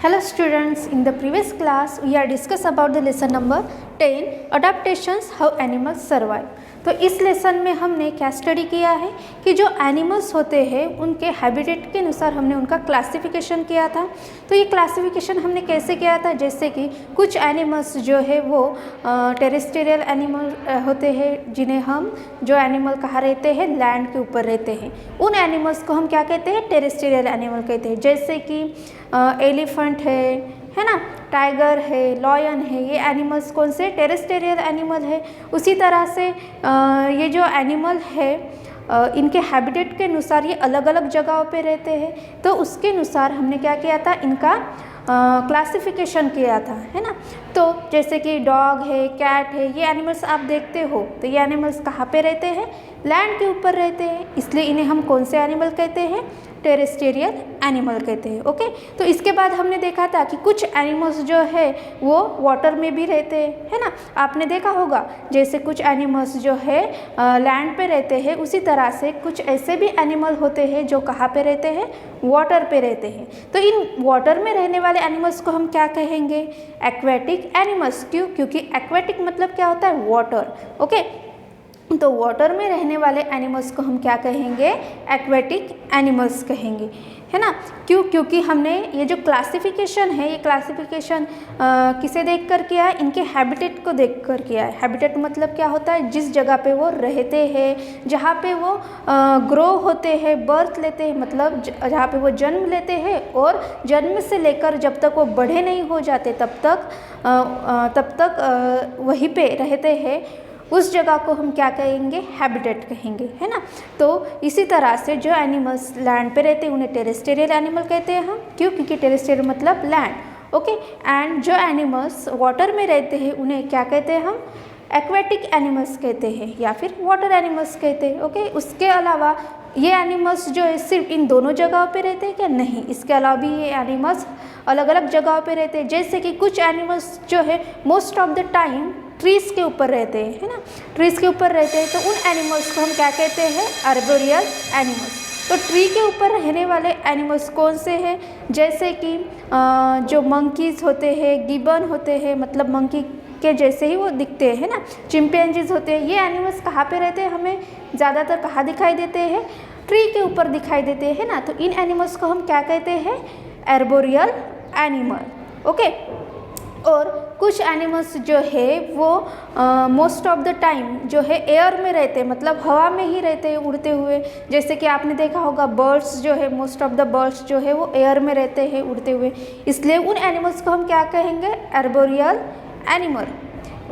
Hello students, in the previous class we are discuss about the lesson number 10 adaptations how animals survive। तो इस lesson में हमने क्या study किया है कि जो एनिमल्स होते हैं उनके हैबिटेट के अनुसार हमने उनका क्लासिफिकेशन किया था। तो ये क्लासिफिकेशन हमने कैसे किया था, जैसे कि कुछ एनिमल्स जो है वो टेरेस्ट्रियल एनिमल होते हैं, जिन्हें हम जो एनिमल कहाँ रहते हैं, लैंड के ऊपर रहते हैं, उन एनिमल्स को हम क्या कहते हैं, टेरेस्ट्रियल एनिमल कहते हैं। जैसे कि एलिफेंट है ना, टाइगर है, लॉयन है, ये एनिमल्स कौन से, टेरेस्ट्रियल एनिमल है। उसी तरह से ये जो एनिमल है इनके हैबिटेट के अनुसार ये अलग अलग जगहों पे रहते हैं, तो उसके अनुसार हमने क्या किया था, इनका क्लासिफिकेशन किया था, है ना। तो जैसे कि डॉग है, कैट है, ये एनिमल्स आप देखते हो, तो ये एनिमल्स कहाँ पे रहते हैं, लैंड के ऊपर रहते हैं, इसलिए इन्हें हम कौन से एनिमल कहते हैं, टेरेस्ट्रियल एनिमल कहते हैं। ओके, तो इसके बाद हमने देखा था कि कुछ एनिमल्स जो है वो वाटर में भी रहते हैं, है ना। आपने देखा होगा जैसे कुछ एनिमल्स जो है लैंड पे रहते हैं, उसी तरह से कुछ ऐसे भी एनिमल होते हैं जो कहाँ पे रहते हैं, वाटर पे रहते हैं। तो इन वाटर में रहने वाले एनिमल्स को हम क्या कहेंगे, एक्वेटिक एनिमल्स। क्यों, क्योंकि एक्वेटिक मतलब क्या होता है, वाटर। ओके, तो वाटर में रहने वाले एनिमल्स को हम क्या कहेंगे, एक्वेटिक एनिमल्स कहेंगे, है ना। क्यों, क्योंकि हमने ये जो क्लासिफिकेशन है, ये क्लासिफिकेशन किसे देखकर किया है, इनके हैबिटेट को देखकर किया है। हैबिटेट मतलब क्या होता है, जिस जगह पे वो रहते हैं, जहाँ पे वो ग्रो होते हैं, बर्थ लेते हैं, मतलब जहाँ पे वो जन्म लेते हैं, और जन्म से लेकर जब तक वो बड़े नहीं हो जाते तब तक वहीं पे रहते हैं, उस जगह को हम क्या कहेंगे, हैबिटेट कहेंगे, है ना। तो इसी तरह से जो एनिमल्स लैंड पे रहते हैं उन्हें टेरेस्ट्रियल एनिमल कहते हैं हम। क्यों, क्योंकि टेरेस्ट्रियल मतलब लैंड। ओके, एंड जो एनिमल्स वाटर में रहते हैं उन्हें क्या कहते हैं हम, एक्वेटिक एनिमल्स कहते हैं, या फिर वाटर एनिमल्स कहते हैं। ओके, उसके अलावा ये एनिमल्स जो है सिर्फ इन दोनों जगहों पे रहते हैं क्या, नहीं, इसके अलावा भी ये एनिमल्स अलग अलग जगहों पे रहते हैं। जैसे कि कुछ एनिमल्स जो है most of the time trees के ऊपर रहते हैं, है ना, ट्रीज़ के ऊपर रहते हैं, तो उन एनिमल्स को हम क्या कहते हैं, आर्बोरियल एनिमल्स। तो ट्री के ऊपर रहने वाले एनिमल्स कौन से हैं, जैसे कि जो मंकीज़ होते हैं, गिबन होते हैं, मतलब मंकी के जैसे ही वो दिखते हैं, ना, चिंपैंजीज होते हैं। ये एनिमल्स कहाँ पे रहते हैं, हमें ज़्यादातर कहाँ दिखाई देते हैं, ट्री के ऊपर दिखाई देते हैं, ना। तो इन एनिमल्स को हम क्या कहते हैं, आर्बोरियल एनिमल। ओके, और कुछ एनिमल्स जो है वो मोस्ट ऑफ द टाइम जो है एयर में रहते हैं, मतलब हवा में ही रहते हैं, उड़ते हुए। जैसे कि आपने देखा होगा बर्ड्स जो है, मोस्ट ऑफ द बर्ड्स जो है वो एयर में रहते हैं, उड़ते हुए, इसलिए उन एनिमल्स को हम क्या कहेंगे, आर्बोरियल एनिमल,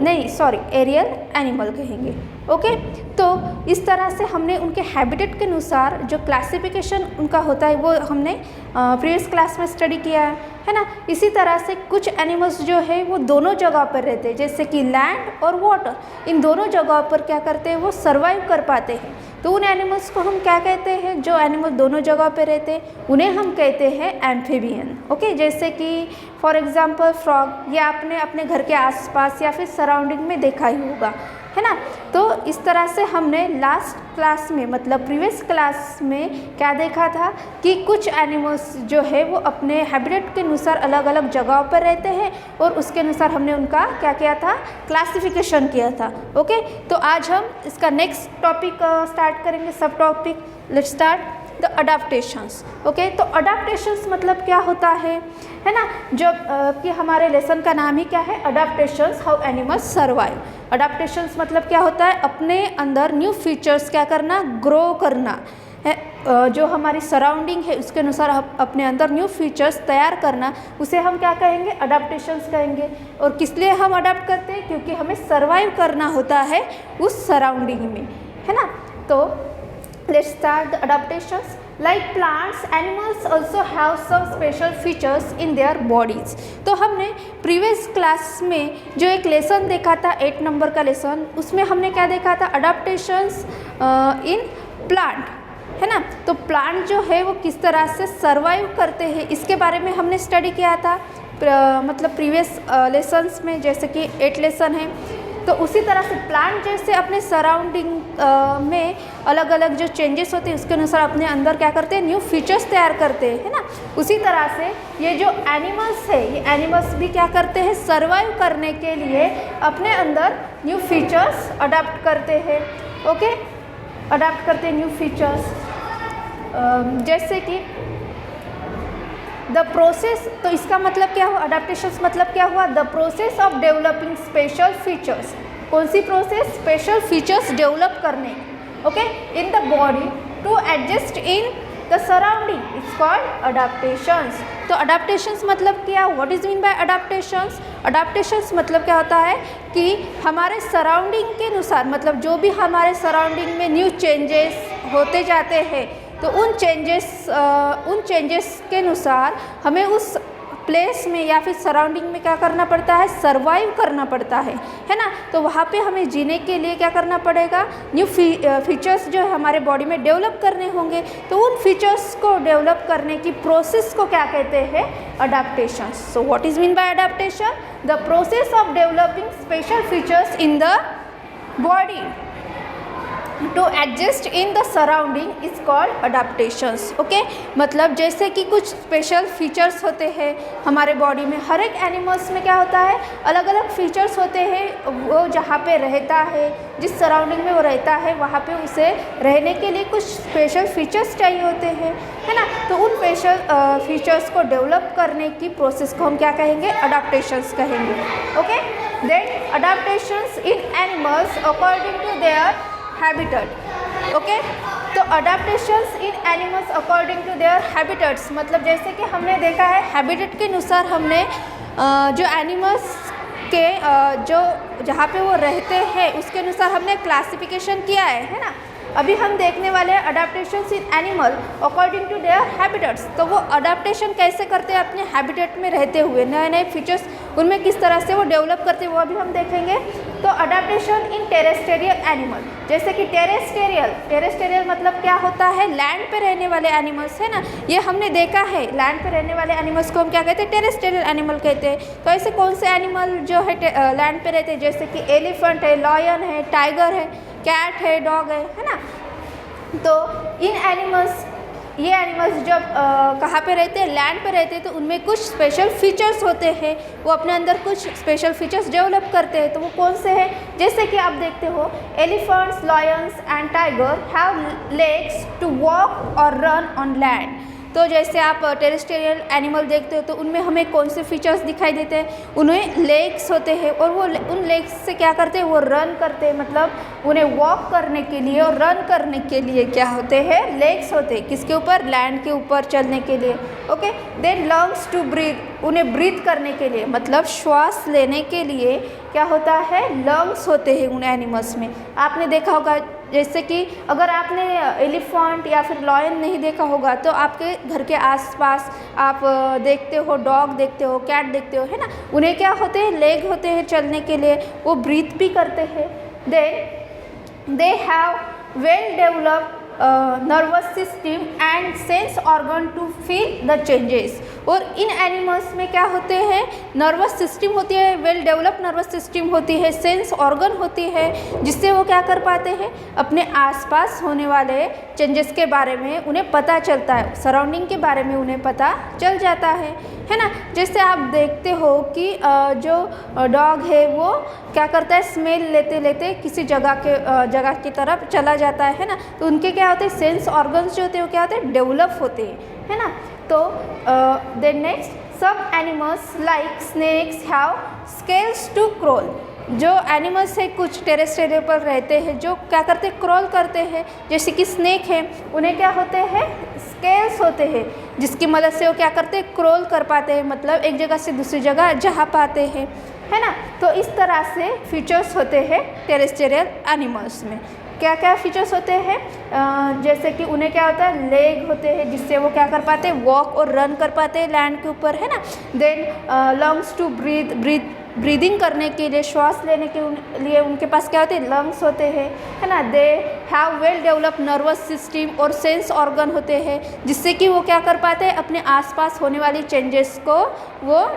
नहीं सॉरी, एरियल एनिमल कहेंगे। ओके, तो इस तरह से हमने उनके हैबिटेट के अनुसार जो क्लासिफिकेशन उनका होता है वो हमने प्रीवियस क्लास में स्टडी किया है ना। इसी तरह से कुछ एनिमल्स जो है वो दोनों जगह पर रहते हैं, जैसे कि लैंड और वाटर, इन दोनों जगहों पर क्या करते हैं, वो सर्वाइव कर पाते हैं। तो उन एनिमल्स को हम क्या कहते हैं, जो एनिमल दोनों जगह पे रहते हैं उन्हें हम कहते हैं एम्फीबियन। ओके, जैसे कि फॉर एग्जांपल फ्रॉग, ये आपने अपने घर के आसपास या फिर सराउंडिंग में देखा ही होगा, है ना। तो इस तरह से हमने लास्ट क्लास में, मतलब प्रीवियस क्लास में क्या देखा था कि कुछ एनिमल्स जो है वो अपने हैबिटेट के अनुसार अलग अलग जगहों पर रहते हैं, और उसके अनुसार हमने उनका क्या किया था, क्लासिफिकेशन किया था। ओके, तो आज हम इसका नेक्स्ट टॉपिक स्टार्ट करेंगे, सब topic. Let's start the adaptations. Okay, तो अडाप्टेशंस मतलब क्या होता है ना, जब कि हमारे लेसन का नाम ही क्या है, adaptations how animals survive. Adaptations मतलब क्या होता है, अपने अंदर न्यू फीचर्स क्या करना, ग्रो करना है, जो हमारी सराउंडिंग है उसके अनुसार अपने अंदर न्यू फीचर्स तैयार करना, उसे हम क्या कहेंगे, अडाप्टेशंस कहेंगे। और किस लिए हम अडाप्ट करते हैं, क्योंकि हमें सर्वाइव करना होता है उस सराउंडिंग में, है ना। तो let's start the adaptations. Like plants, animals also have some special features in their bodies. तो हमने प्रीवियस क्लास में जो एक लेसन देखा था, 8 नंबर का लेसन, उसमें हमने क्या देखा था, अडाप्टेशंस इन प्लांट, है ना। तो प्लांट जो है वो किस तरह से सर्वाइव करते हैं, इसके बारे में हमने स्टडी किया था, मतलब प्रीवियस लेसन्स में, जैसे कि 8 लेसन है। तो उसी तरह से प्लांट जैसे अपने सराउंडिंग में अलग अलग जो चेंजेस होते हैं उसके अनुसार अपने अंदर क्या करते हैं, न्यू फीचर्स तैयार करते हैं, है ना। उसी तरह से ये जो एनिमल्स है, ये एनिमल्स भी क्या करते हैं, सर्वाइव करने के लिए अपने अंदर न्यू फीचर्स अडॉप्ट करते हैं। ओके, अडॉप्ट करते हैं न्यू फीचर्स, जैसे कि द प्रोसेस। तो इसका मतलब क्या हुआ, अडेप्टेशंस मतलब क्या हुआ, the process of developing special features. कौन सी प्रोसेस, स्पेशल फीचर्स डेवलप करने, okay, in the body to adjust in the surrounding, it's called adaptations. तो अडेप्टेशंस मतलब क्या, what is mean by adaptations. Adaptations मतलब क्या होता है कि हमारे सराउंडिंग के अनुसार, मतलब जो भी हमारे सराउंडिंग में न्यू चेंजेस होते जाते हैं, तो उन चेंजेस के अनुसार हमें उस प्लेस में या फिर सराउंडिंग में क्या करना पड़ता है, सर्वाइव करना पड़ता है ना। तो वहाँ पे हमें जीने के लिए क्या करना पड़ेगा, न्यू फीचर्स जो है हमारे बॉडी में डेवलप करने होंगे। तो उन फीचर्स को डेवलप करने की प्रोसेस को क्या कहते हैं, adaptation. So what is mean by adaptation, the process of developing special features in the body to adjust in the surrounding is called adaptations. Okay, मतलब जैसे कि कुछ स्पेशल फीचर्स होते हैं हमारे बॉडी में, हर एक एनिमल्स में क्या होता है, अलग अलग फीचर्स होते हैं। वो जहाँ पे रहता है, जिस सराउंडिंग में वो रहता है, वहाँ पे उसे रहने के लिए कुछ स्पेशल फीचर्स चाहिए होते हैं, है ना। तो उन स्पेशल फीचर्स को डेवलप करने की प्रोसेस को हम क्या कहेंगे, अडेप्टेशंस कहेंगे। Okay, then adaptations in animals according to their habitat. Okay, तो adaptations in animals according to their habitats, मतलब जैसे कि हमने देखा है हैबिटेट के अनुसार हमने जो एनिमल्स के जो जहाँ पे वो रहते हैं उसके अनुसार हमने क्लासिफिकेशन किया है ना। अभी हम देखने वाले हैं adaptations in animal according to their habitats. तो वो अडेप्टेशन कैसे करते हैं अपने हैबिटेट में रहते हुए, नए नए फीचर्स उनमें किस तरह से वो डेवलप करते हैं वो अभी हम देखेंगे। तो अडेप्टेशन इन टेरेस्टेरियल एनिमल, जैसे कि टेरेस्टेरियल मतलब क्या होता है, लैंड पे रहने वाले एनिमल्स, है ना। ये हमने देखा है, लैंड पे रहने वाले एनिमल्स को हम क्या कहते हैं, टेरेस्टेरियल एनिमल कहते हैं। तो ऐसे कौन से एनिमल जो है लैंड पे रहते हैं, जैसे कि एलिफेंट है, लॉयन है, टाइगर है, कैट है, डॉग है ना। तो इन एनिमल्स, ये एनिमल्स जब कहाँ पे रहते हैं, लैंड पे रहते हैं, तो उनमें कुछ स्पेशल फीचर्स होते हैं, वो अपने अंदर कुछ स्पेशल फीचर्स डेवलप करते हैं। तो वो कौन से हैं, जैसे कि आप देखते हो elephants, lions and tiger have legs to walk और रन ऑन लैंड। तो जैसे आप टेरेस्टेरियल एनिमल देखते हो तो उनमें हमें कौन से फीचर्स दिखाई देते हैं, उन्हें लेग्स होते हैं और वो उन लेग्स से क्या करते हैं, वो रन करते हैं, मतलब उन्हें वॉक करने के लिए और रन करने के लिए क्या होते हैं, लेग्स होते हैं। किसके ऊपर, लैंड के ऊपर चलने के लिए। Okay, then lungs to breathe, उन्हें ब्रीथ करने के लिए, मतलब श्वास लेने के लिए क्या होता है, लंग्स होते हैं उन एनिमल्स में। आपने देखा होगा, जैसे कि अगर आपने एलिफेंट या फिर लॉयन नहीं देखा होगा तो आपके घर के आसपास आप देखते हो, डॉग देखते हो, कैट देखते हो, है ना। उन्हें क्या होते हैं, लेग होते हैं चलने के लिए, वो ब्रीथ भी करते हैं। They have well developed nervous system and sense organ to feel the changes. और इन एनिमल्स में क्या होते हैं, नर्वस सिस्टम होती है, वेल डेवलप्ड नर्वस सिस्टम होती है, सेंस ऑर्गन होती है, जिससे वो क्या कर पाते हैं, अपने आसपास होने वाले चेंजेस के बारे में उन्हें पता चलता है, सराउंडिंग के बारे में उन्हें पता चल जाता है ना। जैसे आप देखते हो कि जो डॉग है वो क्या करता है, स्मेल लेते लेते किसी जगह की तरफ चला जाता है ना। तो उनके क्या होते हैं, सेंस ऑर्गन्स जो होते हैं वो क्या होते हैं, डेवलप होते हैं, है ना। तो then next, some animals like snakes have scales to crawl. जो एनिमल्स है कुछ टेरेस्टेरियल पर रहते हैं जो क्या करते हैं, क्रॉल करते हैं, जैसे कि स्नेक है, उन्हें क्या होते हैं, स्केल्स होते हैं, जिसकी मदद से वो क्या करते हैं, क्रॉल कर पाते हैं, मतलब एक जगह से दूसरी जगह जा पाते हैं, है ना। तो इस तरह से फीचर्स होते हैं टेरेस्टेरियल एनिमल्स में। क्या क्या फीचर्स होते हैं, जैसे कि उन्हें क्या होता है, लेग होते हैं, जिससे वो क्या कर पाते हैं, वॉक और रन कर पाते हैं लैंड के ऊपर, है ना। देन लंग्स टू ब्रीदिंग करने के लिए, श्वास लेने के लिए उनके पास क्या होते हैं, लंग्स होते हैं, है ना। दे have well developed nervous system और सेंस ऑर्गन होते हैं, जिससे कि वो क्या कर पाते हैं, अपने आसपास होने वाली चेंजेस को वो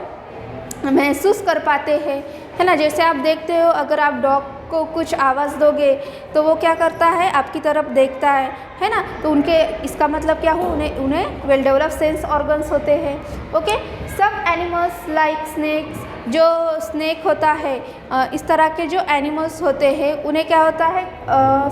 महसूस कर पाते हैं, है ना। जैसे आप देखते हो अगर आप डॉग को कुछ आवाज़ दोगे तो वो क्या करता है, आपकी तरफ देखता है ना। तो उनके इसका मतलब क्या हो, उन्हें वेल डेवलप सेंस ऑर्गन्स होते हैं। ओके, सब एनिमल्स लाइक स्नेक्स, जो स्नेक होता है इस तरह के जो एनिमल्स होते हैं उन्हें क्या होता है,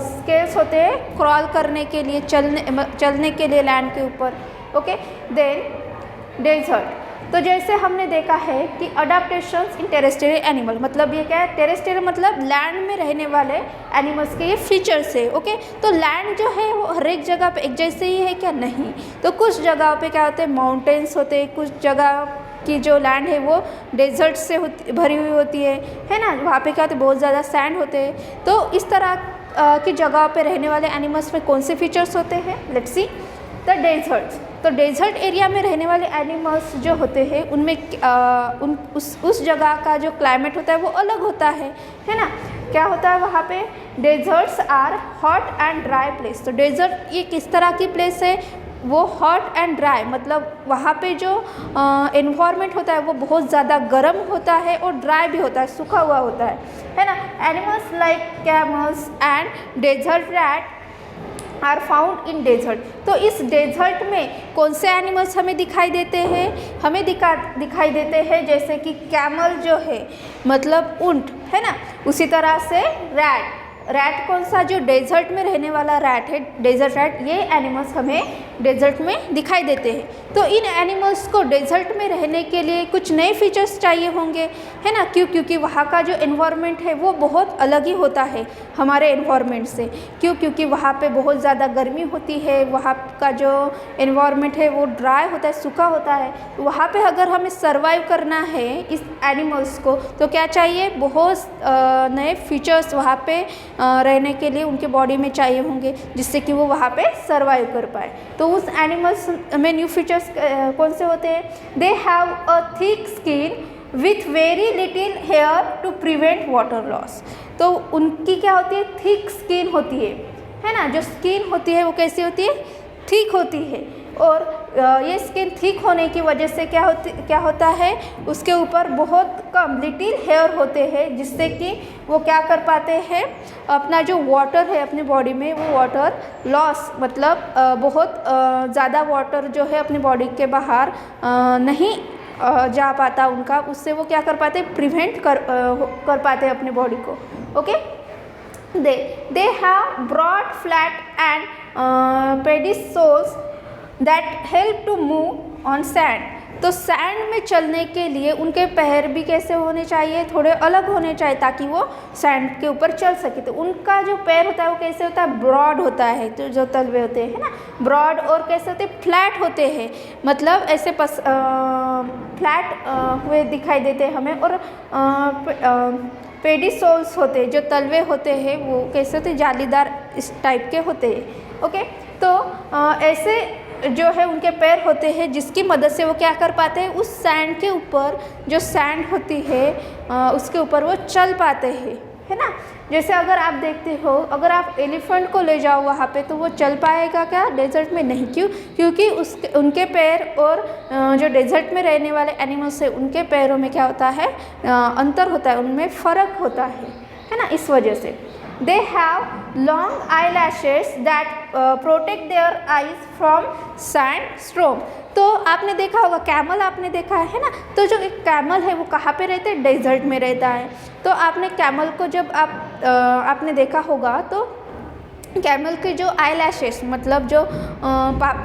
स्केल्स होते हैं क्रॉल करने के लिए, चलने के लिए लैंड के ऊपर। ओके, देन डेजर्ट, तो जैसे हमने देखा है कि अडाप्टेशंस इन टेरेस्ट्रियल एनिमल, मतलब ये क्या है, टेरेस्ट्रियल मतलब लैंड में रहने वाले एनिमल्स के ये फीचर्स है। ओके, तो लैंड जो है वो हर एक जगह पे एक जैसे ही है क्या, नहीं। तो कुछ जगहों पे क्या होते हैं, माउंटेन्स होते हैं, कुछ जगह की जो लैंड है वो डेजर्ट से भरी हुई होती है ना। वहाँ पे क्या होते हैं, बहुत ज़्यादा सैंड होते हैं। तो इस तरह की जगह पे रहने वाले एनिमल्स में कौन से फीचर्स होते हैं, लेट्स सी द डेजर्ट्स। तो डेजर्ट एरिया में रहने वाले एनिमल्स जो होते हैं उनमें उस जगह का जो क्लाइमेट होता है वो अलग होता है ना। क्या होता है वहाँ पे, deserts are hot and dry place. तो डेजर्ट ये किस तरह की प्लेस है, वो हॉट एंड ड्राई, मतलब वहाँ पे जो एनवायरनमेंट होता है वो बहुत ज़्यादा गर्म होता है और ड्राई भी होता है, सूखा हुआ होता है ना। Animals like camels and desert rat are found in desert. तो इस डेजर्ट में कौन से एनिमल्स हमें दिखाई देते हैं, हमें दिखाई देते हैं जैसे कि कैमल जो है मतलब ऊंट, है ना। उसी तरह से रैट कौन सा, जो डेजर्ट में रहने वाला रैट है, डेजर्ट रैट, ये एनिमल्स हमें डेजर्ट में दिखाई देते हैं। तो इन एनिमल्स को डेजर्ट में रहने के लिए कुछ नए फीचर्स चाहिए होंगे, है ना। क्योंकि वहाँ का जो एनवायरनमेंट है वो बहुत अलग ही होता है हमारे एनवायरनमेंट से। क्योंकि वहाँ पे बहुत ज़्यादा गर्मी होती है, वहाँ का जो एनवायरनमेंट है वो ड्राई होता है, सूखा होता है। तो वहाँ पे अगर हमें सर्वाइव करना है इस एनिमल्स को तो क्या चाहिए, बहुत नए फीचर्स वहाँ पे रहने के लिए उनके बॉडी में चाहिए होंगे जिससे कि वो वहाँ पे सर्वाइव कर पाए। तो उस एनिमल्स में न्यू फीचर्स कौन से होते हैं, they have a thick skin with very little hair to prevent water loss. तो उनकी क्या होती है, थिक स्किन होती है ना। जो स्किन होती है वो कैसी होती है, थिक होती है। और ये स्किन थिक होने की वजह से क्या होता है, उसके ऊपर बहुत कम लिटिल हेयर होते हैं जिससे कि वो क्या कर पाते हैं, अपना जो वाटर है अपनी बॉडी में वो वाटर लॉस, मतलब बहुत ज़्यादा वाटर जो है अपनी बॉडी के बाहर नहीं जा पाता उनका, उससे वो क्या कर पाते, प्रिवेंट कर पाते हैं अपनी बॉडी को। Okay, they have broad flat and padded soles that help to move on sand. तो सैंड में चलने के लिए उनके पैर भी कैसे होने चाहिए, थोड़े अलग होने चाहिए ताकि वो सैंड के ऊपर चल सके। तो उनका जो पैर होता है वो कैसे होता है, ब्रॉड होता है, तो जो तलवे होते हैं ना, ब्रॉड, और कैसे होते हैं, फ्लैट होते हैं, मतलब ऐसे फ्लैट हुए दिखाई देते हैं हमें। और पेडिसोल्स होते हैं, जो तलवे होते हैं वो कैसे होते हैं, जालीदार इस टाइप के होते हैं। ओके, तो ऐसे जो है उनके पैर होते हैं जिसकी मदद से वो क्या कर पाते हैं, उस सैंड के ऊपर, जो सैंड होती है उसके ऊपर वो चल पाते हैं, है ना। जैसे अगर आप देखते हो, अगर आप एलिफेंट को ले जाओ वहाँ पे तो वो चल पाएगा क्या, डेजर्ट में नहीं। क्योंकि उनके पैर और जो डेजर्ट में रहने वाले एनिमल्स है उनके पैरों में क्या होता है, अंतर होता है, उनमें फ़र्क होता है ना। इस वजह से they have long eyelashes that protect their eyes from sandstorm। तो आपने देखा होगा, कैमल आपने देखा है ना। तो जो एक कैमल है वो कहाँ पे रहता है, डेजर्ट में रहता है। तो आपने कैमल को जब आपने देखा होगा तो कैमल के जो आई लैशेस, मतलब जो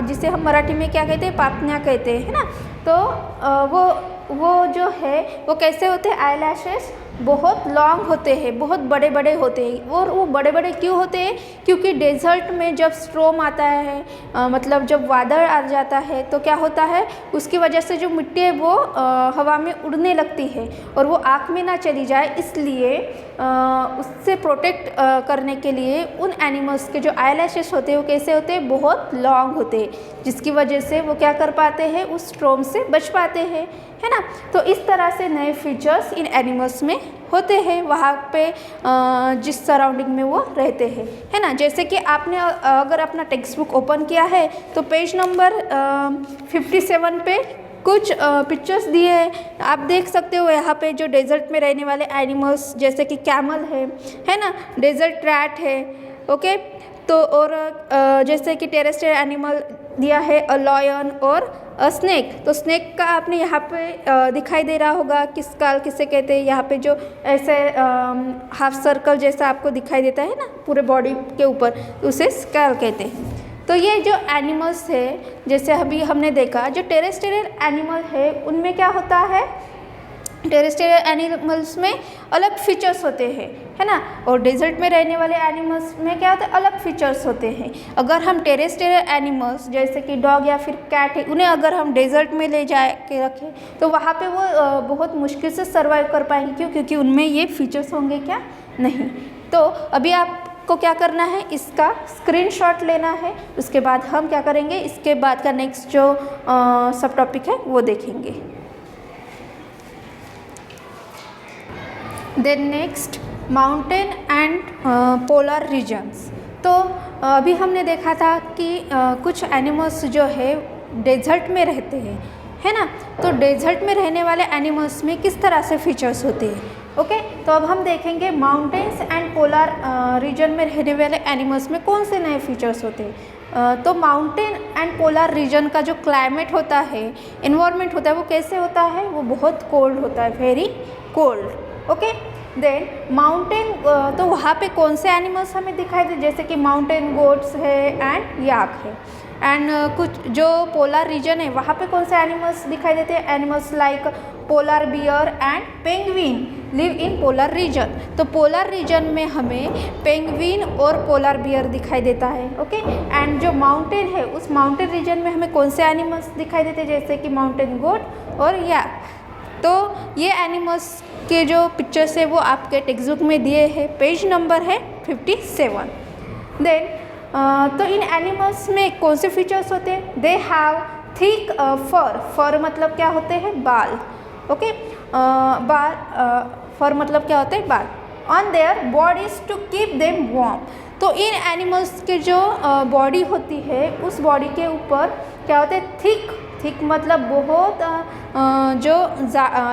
जिसे हम मराठी में क्या कहते हैं, पापण्या कहते हैं, है ना। तो वो जो है वो कैसे होते हैं, आई लैशेस बहुत लॉन्ग होते हैं, बहुत बड़े बड़े होते हैं। और वो बड़े बड़े क्यों होते हैं, क्योंकि डेजर्ट में जब स्ट्रोम आता है, मतलब जब वादळ आ जाता है तो क्या होता है, उसकी वजह से जो मिट्टी है वो हवा में उड़ने लगती है और वो आँख में ना चली जाए, इसलिए उससे प्रोटेक्ट करने के लिए उन एनिमल्स के जो आई लैशेस होते हैं वो कैसे होते हैं, बहुत लॉन्ग होते हैं, जिसकी वजह से वो क्या कर पाते हैं, उस स्ट्रोम से बच पाते हैं, है ना। तो इस तरह से नए फीचर्स इन एनिमल्स में होते हैं वहाँ पे जिस सराउंडिंग में वो रहते हैं, है ना। जैसे कि आपने अगर अपना टेक्स्ट बुक ओपन किया है तो पेज नंबर 57 पे कुछ पिक्चर्स दिए हैं, आप देख सकते हो यहाँ पे जो डेजर्ट में रहने वाले एनिमल्स जैसे कि कैमल है ना, डेजर्ट रैट है, ओके। तो और जैसे कि टेरेस्ट्रियल एनिमल दिया है अ लॉयन और अ स्नेक। तो स्नेक का आपने यहाँ पे दिखाई दे रहा होगा कि स्कल किसे कहते हैं, यहाँ पे जो ऐसे हाफ सर्कल जैसा आपको दिखाई देता है ना पूरे बॉडी के ऊपर, तो उसे स्कल कहते हैं। तो ये जो एनिमल्स है, जैसे अभी हमने देखा जो टेरेस्ट्रियल एनिमल है उनमें क्या होता है, टेरेस्ट्रियल एनिमल्स में अलग फीचर्स होते हैं, है ना, और डेजर्ट में रहने वाले एनिमल्स में क्या होता है, अलग फीचर्स होते हैं। अगर हम टेरेस्ट्रियल एनिमल्स जैसे कि डॉग या फिर कैट है, उन्हें अगर हम डेजर्ट में ले जा के रखें तो वहाँ पे वो बहुत मुश्किल से सर्वाइव कर पाएंगे। क्यों? क्योंकि उनमें ये फीचर्स होंगे क्या, नहीं। तो अभी आपको क्या करना है, इसका स्क्रीनशॉट लेना है, उसके बाद हम क्या करेंगे, इसके बाद का नेक्स्ट जो सब टॉपिक है वो देखेंगे। Then next mountain and polar regions. तो अभी हमने देखा था कि कुछ एनिमल्स जो है डेजर्ट में रहते हैं, है ना। तो डेजर्ट में रहने वाले एनिमल्स में किस तरह से फीचर्स होते हैं, ओके। तो अब हम देखेंगे माउंटेन्स एंड पोलर रीजन में रहने वाले एनिमल्स में कौन से नए फीचर्स होते हैं। तो माउंटेन एंड पोलर रीजन का जो क्लाइमेट होता है, इन्वायरमेंट होता है, वो कैसे होता है, वो बहुत कोल्ड होता है, very cold, okay. Then mountain, तो वहाँ पे कौन से एनिमल्स हमें दिखाई दे, जैसे कि माउंटेन गोट्स है एंड याक है। एंड कुछ जो पोलर रीजन है वहाँ पे कौन से एनिमल्स दिखाई देते हैं, animals like polar bear and penguin live in polar region. तो पोलर रीजन में हमें पेंगुइन और पोलर बियर दिखाई देता है, ओके। एंड जो माउंटेन है उस माउंटेन रीजन में हमें कौन से एनिमल्स दिखाई देते हैं, जैसे कि माउंटेन गोट और याक। तो ये एनिमल्स के जो पिक्चर्स है वो आपके टेक्स्ट बुक में दिए हैं, पेज नंबर है 57। देन तो इन एनिमल्स में कौन से फीचर्स होते हैं, दे हैव थिक फर। फर मतलब क्या होते हैं, बाल, ओके। बाल, फर मतलब क्या होते हैं, बाल। On their bodies to keep them warm. तो इन एनिमल्स के जो बॉडी होती है उस बॉडी के ऊपर क्या होते हैं, थिक। थिक मतलब बहुत जो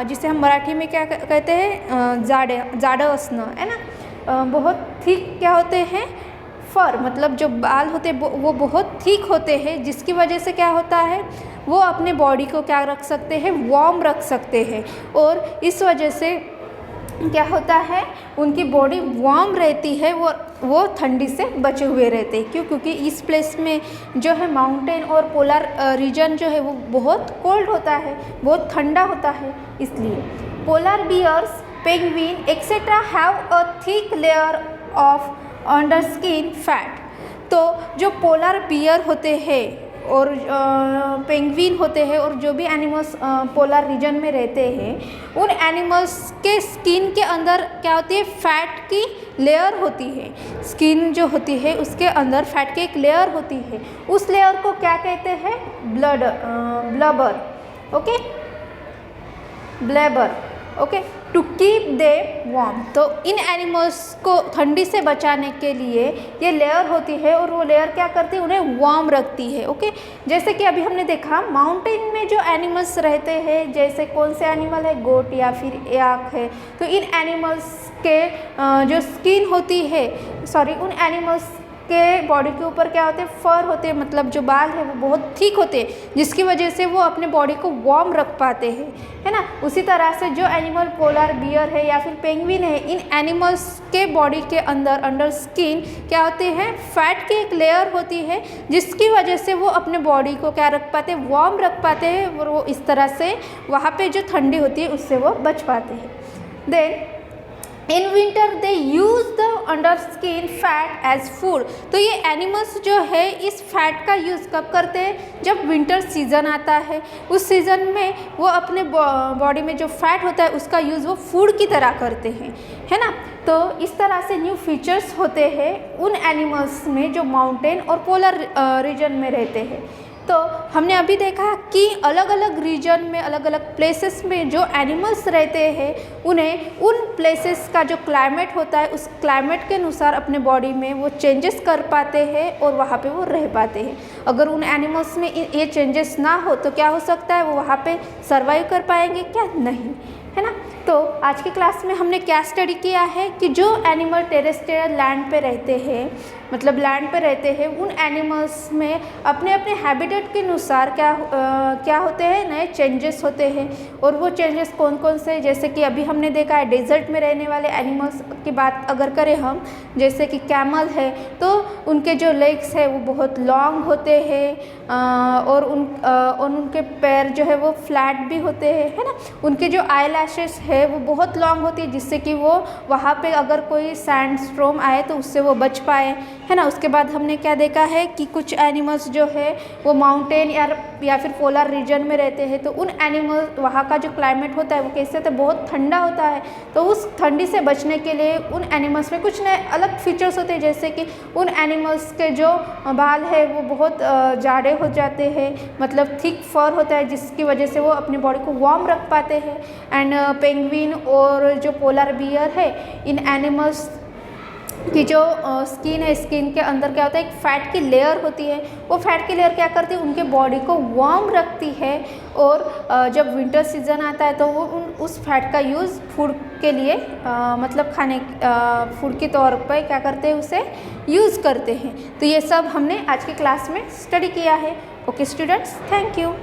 जिसे हम मराठी में क्या कहते हैं, जाडं असणं, है ना। बहुत थिक क्या होते हैं, फर मतलब जो बाल होते हैं वो बहुत थिक होते हैं, जिसकी वजह से क्या होता है, वो अपने बॉडी को क्या रख सकते हैं, वार्म रख सकते हैं। और इस वजह से क्या होता है, उनकी बॉडी वार्म रहती है, वो ठंडी से बचे हुए रहते हैं। क्यों? क्योंकि इस प्लेस में जो है माउंटेन और पोलर रीजन जो है वो बहुत कोल्ड होता है, बहुत ठंडा होता है, इसलिए। Polar bears, penguin etcetera have a thick layer of under skin fat. तो जो पोलर बियर होते हैं और पेंगुइन होते हैं और जो भी एनिमल्स पोलर रीजन में रहते हैं, उन एनिमल्स के स्किन के अंदर क्या होती है, फैट की लेयर होती है। स्किन जो होती है उसके अंदर फैट की एक लेयर होती है, उस लेयर को क्या कहते हैं, blubber, okay, blubber, okay, to keep they warm. तो इन एनिमल्स को ठंडी से बचाने के लिए ये लेयर होती है और वो लेयर क्या करती है, उन्हें वार्म रखती है, ओके। जैसे कि अभी हमने देखा माउंटेन में जो एनिमल्स रहते हैं, जैसे कौन से एनिमल है, गोट या फिर याक है। तो इन एनिमल्स के जो स्किन होती है, सॉरी, उन एनिमल्स के बॉडी के ऊपर क्या होते हैं, फर होते हैं, मतलब जो बाल है वो बहुत थिक होते हैं, जिसकी वजह से वो अपने बॉडी को वार्म रख पाते हैं, है ना। उसी तरह से जो एनिमल पोलर बियर है या फिर पेंगुइन है, इन एनिमल्स के बॉडी के अंदर अंडर स्किन क्या होते हैं, फैट की एक लेयर होती है, जिसकी वजह से वो अपने बॉडी को क्या रख पाते हैं, वार्म रख पाते हैं, और वो इस तरह से वहाँ पे जो ठंडी होती है उससे वो बच पाते हैं। Then in winter they use the under skin fat as food. तो ये एनिमल्स जो है इस फैट का यूज़ कब करते हैं, जब विंटर सीजन आता है, उस सीज़न में वो अपने बॉडी में जो फैट होता है उसका यूज़ वो फूड की तरह करते हैं, है ना। तो इस तरह से न्यू फीचर्स होते हैं उन एनिमल्स में जो माउंटेन और पोलर रीजन में रहते हैं। तो हमने अभी देखा कि अलग अलग रीजन में, अलग अलग प्लेसेस में जो एनिमल्स रहते हैं उन्हें उन प्लेसेस का जो क्लाइमेट होता है उस क्लाइमेट के अनुसार अपने बॉडी में वो चेंजेस कर पाते हैं और वहाँ पे वो रह पाते हैं। अगर उन एनिमल्स में ये चेंजेस ना हो तो क्या हो सकता है, वो वहाँ पे सर्वाइव कर पाएंगे क्या? नहीं, है ना। तो आज की क्लास में हमने क्या स्टडी किया है कि जो एनिमल टेरेस्ट्रियल लैंड पे रहते हैं, मतलब लैंड पे रहते हैं, उन एनिमल्स में अपने अपने हैबिटेट के अनुसार क्या होते हैं, नए चेंजेस होते हैं। और वो चेंजेस कौन कौन से, जैसे कि अभी हमने देखा है डेजर्ट में रहने वाले एनिमल्स की बात अगर करें हम, जैसे कि कैमल है तो उनके जो लेग्स है वो बहुत लॉन्ग होते हैं और उनके पैर जो है वो फ्लैट भी होते हैं, है ना। उनके जो आई लैशेस है वो बहुत लॉन्ग होती है जिससे कि वो वहाँ पे अगर कोई सैंड स्टॉर्म आए तो उससे वो बच पाए, है ना। उसके बाद हमने क्या देखा है कि कुछ एनिमल्स जो है वो माउंटेन या फिर पोलर रीजन में रहते हैं, तो उन एनिमल्स वहाँ का जो क्लाइमेट होता है वो कैसे होता है, बहुत ठंडा होता है। तो उस ठंडी से बचने के लिए उन एनिमल्स में कुछ नए अलग फीचर्स होते हैं, जैसे कि उन एनिमल्स के जो बाल है वो बहुत जाड़े हो जाते हैं, मतलब थिक फर होता है जिसकी वजह से वो अपनी बॉडी को वार्म रख पाते हैं। एंड पेंगुइन और जो पोलर बियर है, इन एनिमल्स की जो स्किन है, स्किन के अंदर क्या होता है, एक फैट की लेयर होती है। वो फैट की लेयर क्या करती है, उनके बॉडी को वार्म रखती है। और जब विंटर सीजन आता है तो वो उस फैट का यूज़ फूड के लिए मतलब फूड के तौर पर क्या करते हैं, उसे यूज़ करते हैं। तो ये सब हमने आज की क्लास में स्टडी किया है। Okay students, thank you.